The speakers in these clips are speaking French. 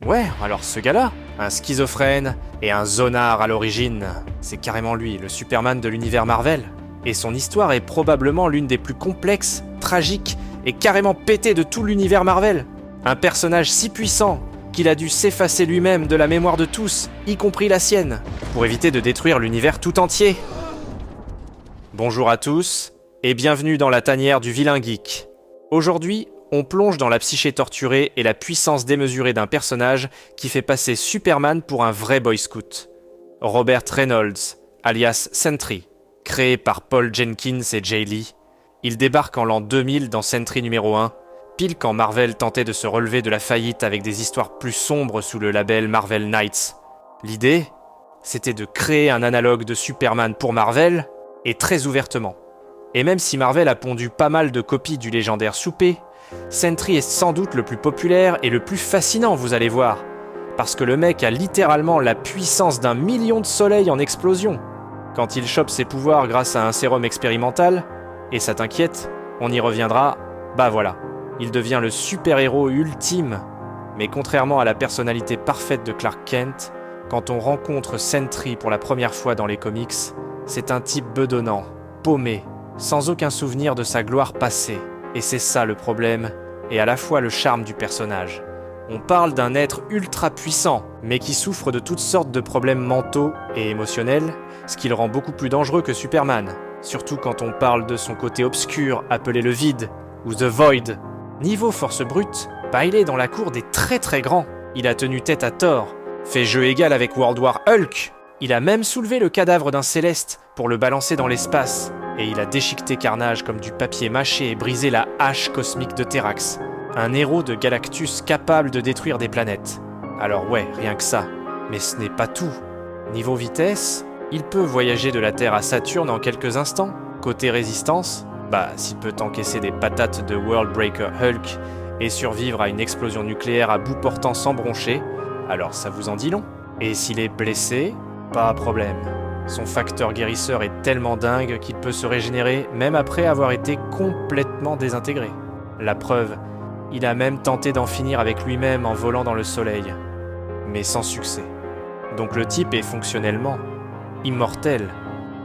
Ouais, alors ce gars-là, un schizophrène et un zonard à l'origine, c'est carrément lui, le Superman de l'univers Marvel. Et son histoire est probablement l'une des plus complexes, tragiques et carrément pétée de tout l'univers Marvel. Un personnage si puissant qu'il a dû s'effacer lui-même de la mémoire de tous, y compris la sienne, pour éviter de détruire l'univers tout entier. Bonjour à tous, et bienvenue dans la tanière du vilain geek. Aujourd'hui, on plonge dans la psyché torturée et la puissance démesurée d'un personnage qui fait passer Superman pour un vrai boy scout. Robert Reynolds, alias Sentry, créé par Paul Jenkins et Jay Lee. Il débarque en l'an 2000 dans Sentry numéro 1, pile quand Marvel tentait de se relever de la faillite avec des histoires plus sombres sous le label Marvel Knights. L'idée, c'était de créer un analogue de Superman pour Marvel, et très ouvertement. Et même si Marvel a pondu pas mal de copies du légendaire Soupé, Sentry est sans doute le plus populaire et le plus fascinant, vous allez voir. Parce que le mec a littéralement la puissance d'un million de soleils en explosion. Quand il chope ses pouvoirs grâce à un sérum expérimental, et ça t'inquiète, on y reviendra, bah voilà. Il devient le super-héros ultime. Mais contrairement à la personnalité parfaite de Clark Kent, quand on rencontre Sentry pour la première fois dans les comics, c'est un type bedonnant, paumé, sans aucun souvenir de sa gloire passée. Et c'est ça le problème, et à la fois le charme du personnage. On parle d'un être ultra puissant, mais qui souffre de toutes sortes de problèmes mentaux et émotionnels, ce qui le rend beaucoup plus dangereux que Superman. Surtout quand on parle de son côté obscur, appelé le vide, ou The Void. Niveau force brute, bah il est dans la cour des très très grands. Il a tenu tête à Thor, fait jeu égal avec World War Hulk. Il a même soulevé le cadavre d'un Céleste pour le balancer dans l'espace. Et il a déchiqueté Carnage comme du papier mâché et brisé la hache cosmique de Terrax. Un héros de Galactus capable de détruire des planètes. Alors ouais, rien que ça. Mais ce n'est pas tout. Niveau vitesse, il peut voyager de la Terre à Saturne en quelques instants. Côté résistance, bah s'il peut encaisser des patates de World Breaker Hulk et survivre à une explosion nucléaire à bout portant sans broncher, alors ça vous en dit long. Et s'il est blessé, pas de problème. Son facteur guérisseur est tellement dingue qu'il peut se régénérer même après avoir été complètement désintégré. La preuve, il a même tenté d'en finir avec lui-même en volant dans le soleil. Mais sans succès. Donc le type est fonctionnellement immortel.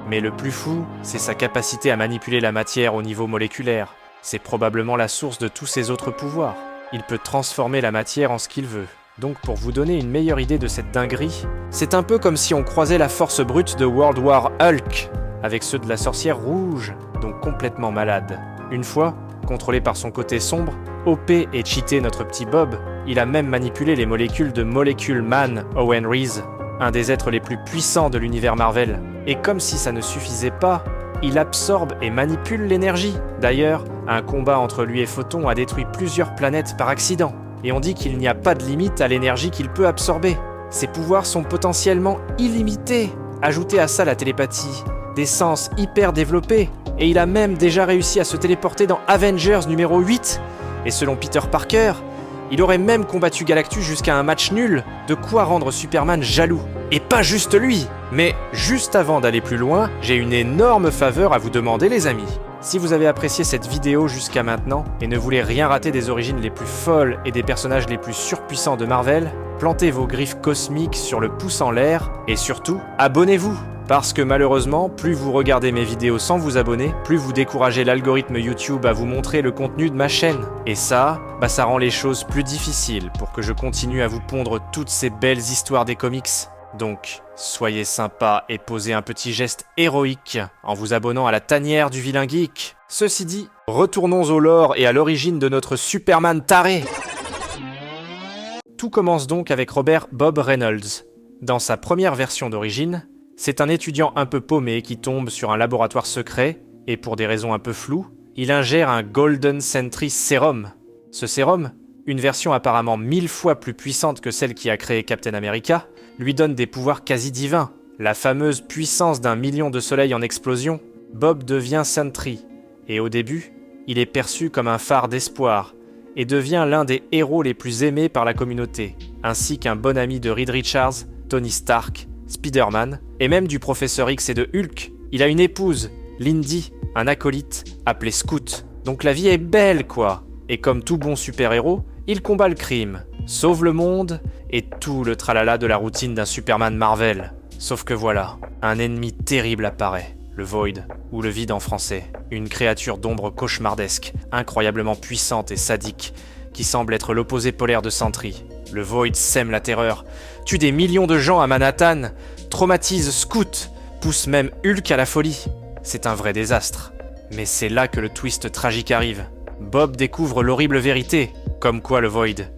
Mais le plus fou, c'est sa capacité à manipuler la matière au niveau moléculaire. C'est probablement la source de tous ses autres pouvoirs. Il peut transformer la matière en ce qu'il veut. Donc pour vous donner une meilleure idée de cette dinguerie, c'est un peu comme si on croisait la force brute de World War Hulk avec ceux de la sorcière rouge, donc complètement malade. Une fois, contrôlé par son côté sombre, OP et cheaté notre petit Bob, il a même manipulé les molécules de Molecule Man Owen Reese, un des êtres les plus puissants de l'univers Marvel. Et comme si ça ne suffisait pas, il absorbe et manipule l'énergie. D'ailleurs, un combat entre lui et Photon a détruit plusieurs planètes par accident. Et on dit qu'il n'y a pas de limite à l'énergie qu'il peut absorber. Ses pouvoirs sont potentiellement illimités. Ajoutez à ça la télépathie, des sens hyper développés, et il a même déjà réussi à se téléporter dans Avengers numéro 8. Et selon Peter Parker, il aurait même combattu Galactus jusqu'à un match nul, de quoi rendre Superman jaloux. Et pas juste lui. Mais juste avant d'aller plus loin, j'ai une énorme faveur à vous demander les amis. Si vous avez apprécié cette vidéo jusqu'à maintenant et ne voulez rien rater des origines les plus folles et des personnages les plus surpuissants de Marvel, plantez vos griffes cosmiques sur le pouce en l'air et surtout, abonnez-vous. Parce que malheureusement, plus vous regardez mes vidéos sans vous abonner, plus vous découragez l'algorithme YouTube à vous montrer le contenu de ma chaîne. Et ça rend les choses plus difficiles pour que je continue à vous pondre toutes ces belles histoires des comics. Donc, soyez sympa et posez un petit geste héroïque en vous abonnant à la tanière du vilain geek. Ceci dit, retournons au lore et à l'origine de notre Superman taré. Tout commence donc avec Robert Bob Reynolds. Dans sa première version d'origine, c'est un étudiant un peu paumé qui tombe sur un laboratoire secret et pour des raisons un peu floues, il ingère un Golden Sentry Serum. Ce sérum, une version apparemment 1000 fois plus puissante que celle qui a créé Captain America, lui donne des pouvoirs quasi divins. La fameuse puissance d'un million de soleils en explosion, Bob devient Sentry. Et au début, il est perçu comme un phare d'espoir et devient l'un des héros les plus aimés par la communauté, ainsi qu'un bon ami de Reed Richards, Tony Stark, Spider-Man et même du Professeur X et de Hulk. Il a une épouse, Lindy, un acolyte appelé Scout. Donc la vie est belle quoi. Et comme tout bon super-héros, il combat le crime, sauve le monde et tout le tralala de la routine d'un Superman Marvel. Sauf que voilà, un ennemi terrible apparaît, le Void, ou le vide en français, une créature d'ombre cauchemardesque, incroyablement puissante et sadique, qui semble être l'opposé polaire de Sentry. Le Void sème la terreur, tue des millions de gens à Manhattan, traumatise Scout, pousse même Hulk à la folie. C'est un vrai désastre. Mais c'est là que le twist tragique arrive. Bob découvre l'horrible vérité, comme quoi le Void,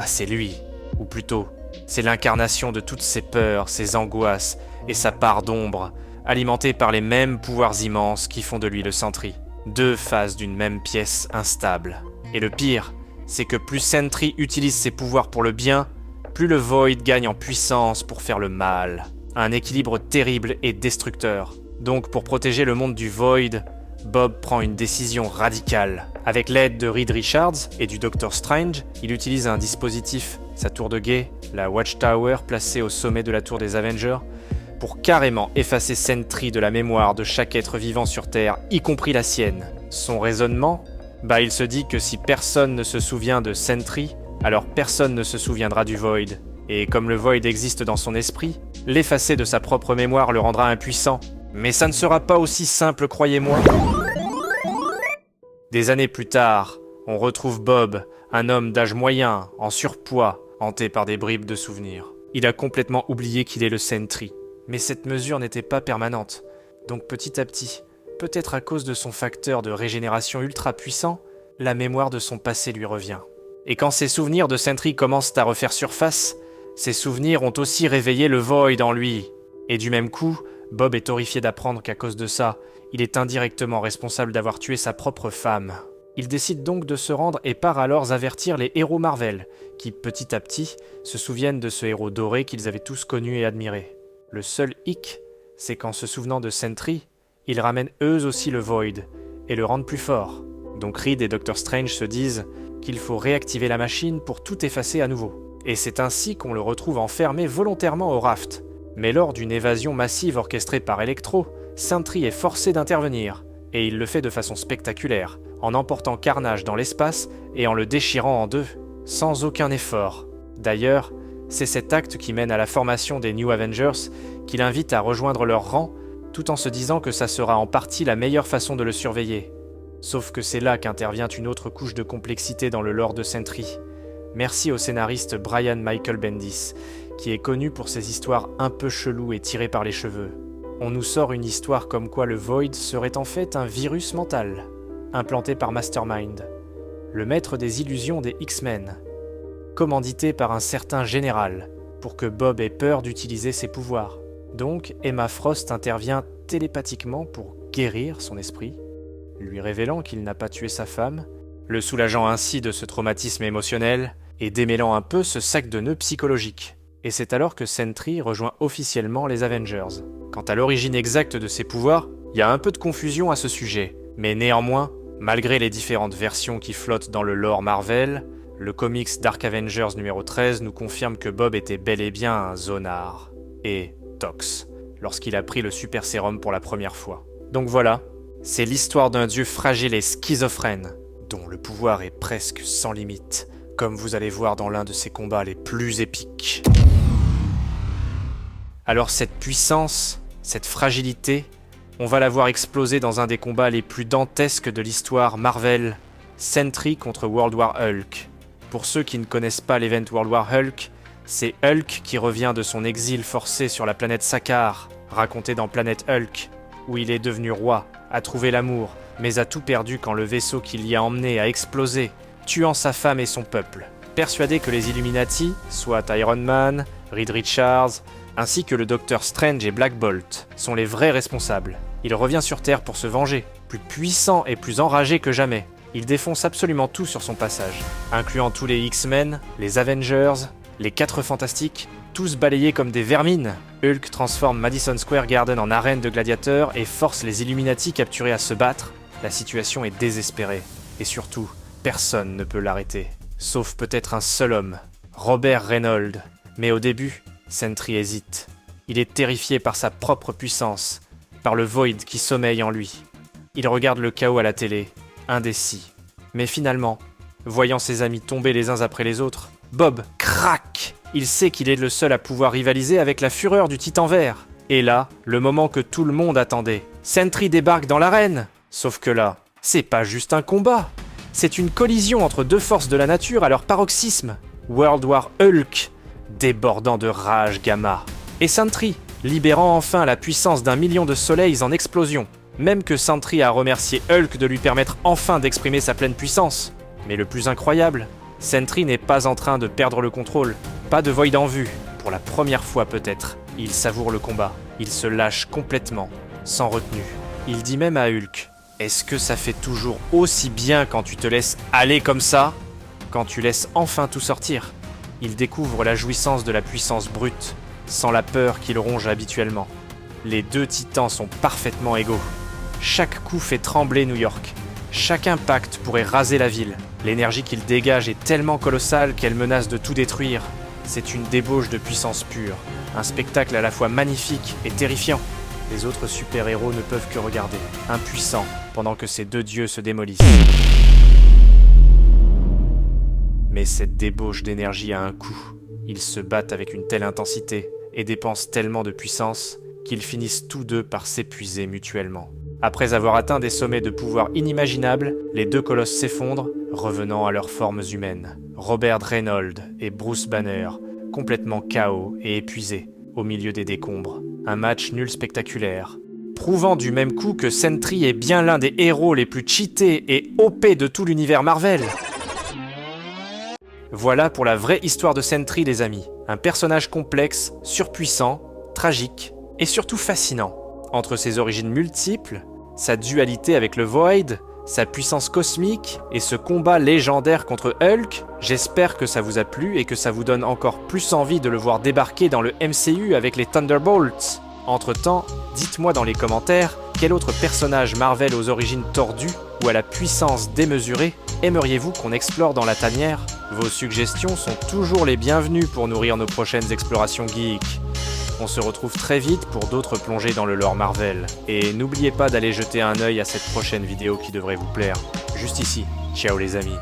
c'est lui, ou plutôt, c'est l'incarnation de toutes ses peurs, ses angoisses et sa part d'ombre, alimentée par les mêmes pouvoirs immenses qui font de lui le Sentry. Deux faces d'une même pièce instable. Et le pire, c'est que plus Sentry utilise ses pouvoirs pour le bien, plus le Void gagne en puissance pour faire le mal. Un équilibre terrible et destructeur. Donc pour protéger le monde du Void, Bob prend une décision radicale. Avec l'aide de Reed Richards et du Docteur Strange, il utilise un dispositif, sa tour de guet, la Watchtower placée au sommet de la tour des Avengers, pour carrément effacer Sentry de la mémoire de chaque être vivant sur Terre, y compris la sienne. Son raisonnement ? Il se dit que si personne ne se souvient de Sentry, alors personne ne se souviendra du Void. Et comme le Void existe dans son esprit, l'effacer de sa propre mémoire le rendra impuissant. Mais ça ne sera pas aussi simple, croyez-moi. Des années plus tard, on retrouve Bob, un homme d'âge moyen, en surpoids, hanté par des bribes de souvenirs. Il a complètement oublié qu'il est le Sentry. Mais cette mesure n'était pas permanente. Donc petit à petit, peut-être à cause de son facteur de régénération ultra puissant, la mémoire de son passé lui revient. Et quand ses souvenirs de Sentry commencent à refaire surface, ses souvenirs ont aussi réveillé le Void en lui. Et du même coup, Bob est horrifié d'apprendre qu'à cause de ça, il est indirectement responsable d'avoir tué sa propre femme. Il décide donc de se rendre et part alors avertir les héros Marvel, qui petit à petit se souviennent de ce héros doré qu'ils avaient tous connu et admiré. Le seul hic, c'est qu'en se souvenant de Sentry, ils ramènent eux aussi le Void, et le rendent plus fort. Donc Reed et Doctor Strange se disent qu'il faut réactiver la machine pour tout effacer à nouveau. Et c'est ainsi qu'on le retrouve enfermé volontairement au raft. Mais lors d'une évasion massive orchestrée par Electro, Sentry est forcé d'intervenir, et il le fait de façon spectaculaire, en emportant Carnage dans l'espace et en le déchirant en deux, sans aucun effort. D'ailleurs, c'est cet acte qui mène à la formation des New Avengers, qui l'invite à rejoindre leur rang, tout en se disant que ça sera en partie la meilleure façon de le surveiller. Sauf que c'est là qu'intervient une autre couche de complexité dans le lore de Sentry. Merci au scénariste Brian Michael Bendis, qui est connu pour ses histoires un peu cheloues et tirées par les cheveux. On nous sort une histoire comme quoi le Void serait en fait un virus mental, implanté par Mastermind, le maître des illusions des X-Men, commandité par un certain général, pour que Bob ait peur d'utiliser ses pouvoirs. Donc Emma Frost intervient télépathiquement pour guérir son esprit, lui révélant qu'il n'a pas tué sa femme, le soulageant ainsi de ce traumatisme émotionnel et démêlant un peu ce sac de nœuds psychologique. Et c'est alors que Sentry rejoint officiellement les Avengers. Quant à l'origine exacte de ses pouvoirs, il y a un peu de confusion à ce sujet. Mais néanmoins, malgré les différentes versions qui flottent dans le lore Marvel, le comics Dark Avengers numéro 13 nous confirme que Bob était bel et bien un Zonar. Et Tox, lorsqu'il a pris le super sérum pour la première fois. Donc voilà, c'est l'histoire d'un dieu fragile et schizophrène, dont le pouvoir est presque sans limite, comme vous allez voir dans l'un de ses combats les plus épiques. Alors cette puissance, cette fragilité, on va la voir exploser dans un des combats les plus dantesques de l'histoire Marvel, Sentry contre World War Hulk. Pour ceux qui ne connaissent pas l'event World War Hulk, c'est Hulk qui revient de son exil forcé sur la planète Sakaar, raconté dans Planète Hulk, où il est devenu roi, a trouvé l'amour, mais a tout perdu quand le vaisseau qui l'y a emmené a explosé, tuant sa femme et son peuple. Persuadé que les Illuminati, soit Iron Man, Reed Richards, ainsi que le Docteur Strange et Black Bolt, sont les vrais responsables. Il revient sur Terre pour se venger, plus puissant et plus enragé que jamais. Il défonce absolument tout sur son passage, incluant tous les X-Men, les Avengers, les 4 Fantastiques, tous balayés comme des vermines. Hulk transforme Madison Square Garden en arène de gladiateurs et force les Illuminati capturés à se battre. La situation est désespérée, et surtout, personne ne peut l'arrêter. Sauf peut-être un seul homme, Robert Reynolds. Mais au début, Sentry hésite. Il est terrifié par sa propre puissance, par le Void qui sommeille en lui. Il regarde le chaos à la télé, indécis. Mais finalement, voyant ses amis tomber les uns après les autres, Bob craque. Il sait qu'il est le seul à pouvoir rivaliser avec la fureur du Titan Vert. Et là, le moment que tout le monde attendait. Sentry débarque dans l'arène. Sauf que là, c'est pas juste un combat. C'est une collision entre deux forces de la nature à leur paroxysme. World War Hulk, débordant de rage gamma. Et Sentry, libérant enfin la puissance d'1 million de soleils en explosion. Même que Sentry a remercié Hulk de lui permettre enfin d'exprimer sa pleine puissance. Mais le plus incroyable, Sentry n'est pas en train de perdre le contrôle. Pas de Void en vue, pour la première fois peut-être. Il savoure le combat, il se lâche complètement, sans retenue. Il dit même à Hulk, « Est-ce que ça fait toujours aussi bien quand tu te laisses aller comme ça ? Quand tu laisses enfin tout sortir ?» Il découvre la jouissance de la puissance brute, sans la peur qu'il ronge habituellement. Les deux titans sont parfaitement égaux. Chaque coup fait trembler New York. Chaque impact pourrait raser la ville. L'énergie qu'il dégage est tellement colossale qu'elle menace de tout détruire. C'est une débauche de puissance pure. Un spectacle à la fois magnifique et terrifiant. Les autres super-héros ne peuvent que regarder, impuissants, pendant que ces deux dieux se démolissent. Mais cette débauche d'énergie a un coût. Ils se battent avec une telle intensité et dépensent tellement de puissance qu'ils finissent tous deux par s'épuiser mutuellement. Après avoir atteint des sommets de pouvoir inimaginables, les deux colosses s'effondrent, revenant à leurs formes humaines. Robert Reynolds et Bruce Banner, complètement KO et épuisés, au milieu des décombres. Un match nul spectaculaire, prouvant du même coup que Sentry est bien l'un des héros les plus cheatés et OP de tout l'univers Marvel. Voilà pour la vraie histoire de Sentry, les amis. Un personnage complexe, surpuissant, tragique et surtout fascinant. Entre ses origines multiples, sa dualité avec le Void, sa puissance cosmique et ce combat légendaire contre Hulk, j'espère que ça vous a plu et que ça vous donne encore plus envie de le voir débarquer dans le MCU avec les Thunderbolts. Entre-temps, dites-moi dans les commentaires quel autre personnage Marvel aux origines tordues ou à la puissance démesurée aimeriez-vous qu'on explore dans la tanière ? Vos suggestions sont toujours les bienvenues pour nourrir nos prochaines explorations geeks. On se retrouve très vite pour d'autres plongées dans le lore Marvel. Et n'oubliez pas d'aller jeter un œil à cette prochaine vidéo qui devrait vous plaire. Juste ici. Ciao les amis.